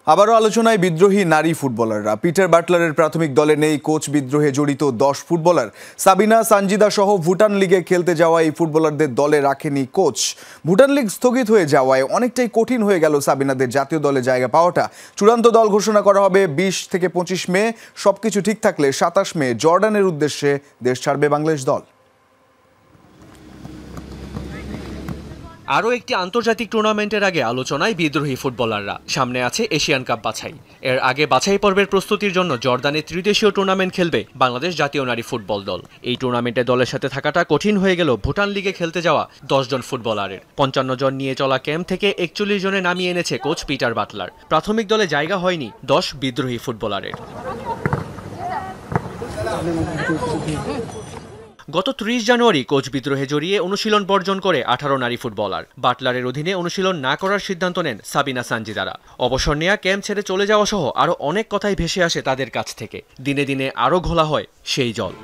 আবারও আলোচনায় বিদ্রোহী নারী ফুটবলাররা। পিটার বাটলারের প্রাথমিক দলে নেই কোচ বিদ্রোহে জড়িত 10 ফুটবলার। সাবিনা সানজিদা সহ ভুটান লিগে খেলতে যাওয়া এই ফুটবলারদের দলে রাখেনি কোচ। ভুটান লিগ স্থগিত হয়ে যাওয়ায় অনেকটাই কঠিন হয়ে গেল সাবিনাদের জাতীয় দলে জায়গা পাওয়াটা। চূড়ান্ত দল ঘোষণা করা হবে 20 থেকে 25 মে। সবকিছু ঠিক থাকলে 27 মে জর্ডানের উদ্দেশ্যে দেশ ছাড়বে বাংলাদেশ দল। আরও একটি আন্তর্জাতিক টুর্নামেন্টের আগে আলোচনায় বিদ্রোহী ফুটবলাররা। সামনে আছে এশিয়ান কাপ বাছাই। এর আগে বাছাই পর্বের প্রস্তুতির জন্য জর্দানে ত্রিদেশীয় টুর্নামেন্ট খেলবে বাংলাদেশ জাতীয় নারী ফুটবল দল। এই টুর্নামেন্টে দলের সাথে থাকাটা কঠিন হয়ে গেল ভুটান লিগে খেলতে যাওয়া 10 জন ফুটবলারের। 55 জন নিয়ে চলা ক্যাম্প থেকে 41 জনে নামিয়ে এনেছে কোচ পিটার বাটলার। প্রাথমিক দলে জায়গা হয়নি 10 বিদ্রোহী ফুটবলারের। গত 30 জানুয়ারি কোচ বিদ্রোহে জড়িয়ে অনুশীলন বর্জন করে 18 নারী ফুটবলার। বাটলারের অধীনে অনুশীলন না করার সিদ্ধান্ত নেন সাবিনা সানজিদারা। অবসর নেয়া, ক্যাম্প ছেড়ে চলে যাওয়া সহ আরও অনেক কথাই ভেসে আসে তাদের কাছ থেকে। দিনে দিনে আরও ঘোলা হয় সেই জল।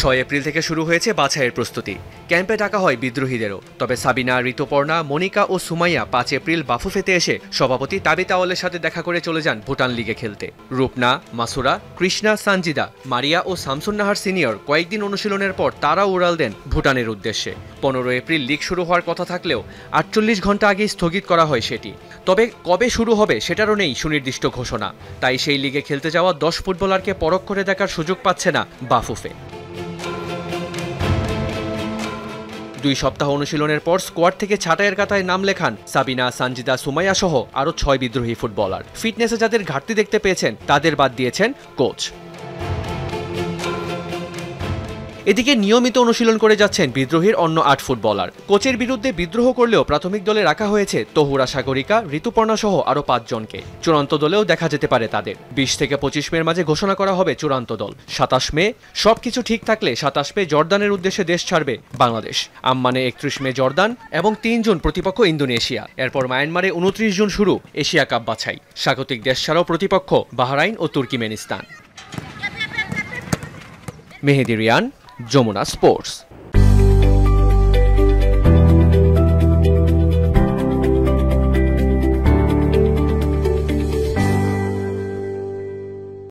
6 এপ্রিল থেকে শুরু হয়েছে বাছাইয়ের প্রস্তুতি। ক্যাম্পে ডাকা হয় বিদ্রোহীদেরও। তবে সাবিনা, ঋতুপর্ণা, মনিকা ও সুমাইয়া 5 এপ্রিল বাফুফেতে এসে সভাপতি তাবিত আওয়ালের সাথে দেখা করে চলে যান ভুটান লিগে খেলতে। রূপনা, মাসুরা, কৃষ্ণা, সানজিদা, মারিয়া ও শামসুন নাহার সিনিয়র কয়েকদিন অনুশীলনের পর তারা উড়াল দেন ভুটানের উদ্দেশ্যে। 15 এপ্রিল লিগ শুরু হওয়ার কথা থাকলেও 48 ঘন্টা আগেই স্থগিত করা হয় সেটি। তবে কবে শুরু হবে সেটারও নেই সুনির্দিষ্ট ঘোষণা। তাই সেই লিগে খেলতে যাওয়া 10 ফুটবলারকে পরখ করে দেখার সুযোগ পাচ্ছে না বাফুফে। 2 সপ্তাহ অনুশীলনের পর স্কোয়াড থেকে ছাঁটাইয়ের খাতায় নাম লেখান সাবিনা, সানজিদা, সুমাইয়া সহ আরও 6 বিদ্রোহী ফুটবলার। ফিটনেসে যাদের ঘাটতি দেখতে পেয়েছেন তাদের বাদ দিয়েছেন কোচ। এদিকে নিয়মিত অনুশীলন করে যাচ্ছেন বিদ্রোহীর অন্য 8 ফুটবলার। কোচের বিরুদ্ধে বিদ্রোহ করলেও প্রাথমিক দলে রাখা হয়েছে তহুরা সাগরিকা, ঋতুপর্ণা সহ আরও 5 জনকে। চূড়ান্ত দলেও দেখা যেতে পারে তাদের। 20 থেকে 25 মের মাঝে ঘোষণা করা হবে চূড়ান্ত দল। 27 মে সবকিছু ঠিক থাকলে 27 মে জর্দানের উদ্দেশ্যে দেশ ছাড়বে বাংলাদেশ। আম্মানে 31 মে জর্দান এবং 3 জুন প্রতিপক্ষ ইন্দোনেশিয়া। এরপর মায়ানমারে 29 জুন শুরু এশিয়া কাপ বাছাই। স্বাগতিক দেশ ছাড়াও প্রতিপক্ষ বাহরাইন ও তুর্কিমেনিস্তান। মেহেদি রিয়ান, যমুনা স্পোর্টস।